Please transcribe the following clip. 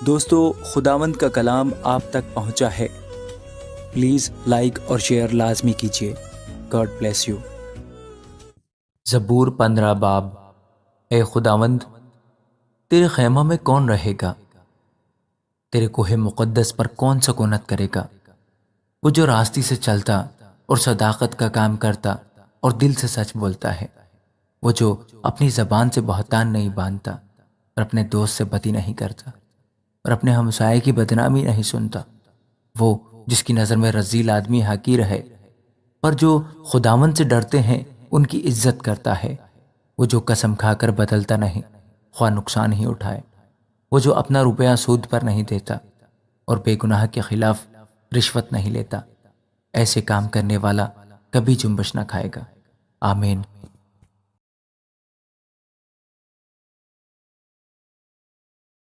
दोस्तों, खुदावंद का कलाम आप तक पहुंचा है। प्लीज़ लाइक और शेयर लाजमी कीजिए। God bless you. ज़बूर 15 बाब। ए खुदावंद, तेरे खैमा में कौन रहेगा? तेरे कोहे मुक़द्दस पर कौन सकूनत करेगा? वो जो रास्ती से चलता और सदाकत का काम करता और दिल से सच बोलता है। वो जो अपनी ज़बान से बहतान नहीं बांधता और अपने दोस्त से बदी नहीं करता और अपने हमसाये की बदनामी नहीं सुनता। वो जिसकी नज़र में रज़ील आदमी हकीर है, पर जो खुदावंद से डरते हैं उनकी इज्जत करता है। वो जो कसम खाकर बदलता नहीं, ख्वाह नुकसान ही उठाए। वो जो अपना रुपया सूद पर नहीं देता और बेगुनाह के खिलाफ रिश्वत नहीं लेता। ऐसे काम करने वाला कभी जुम्बश न खाएगा। आमीन।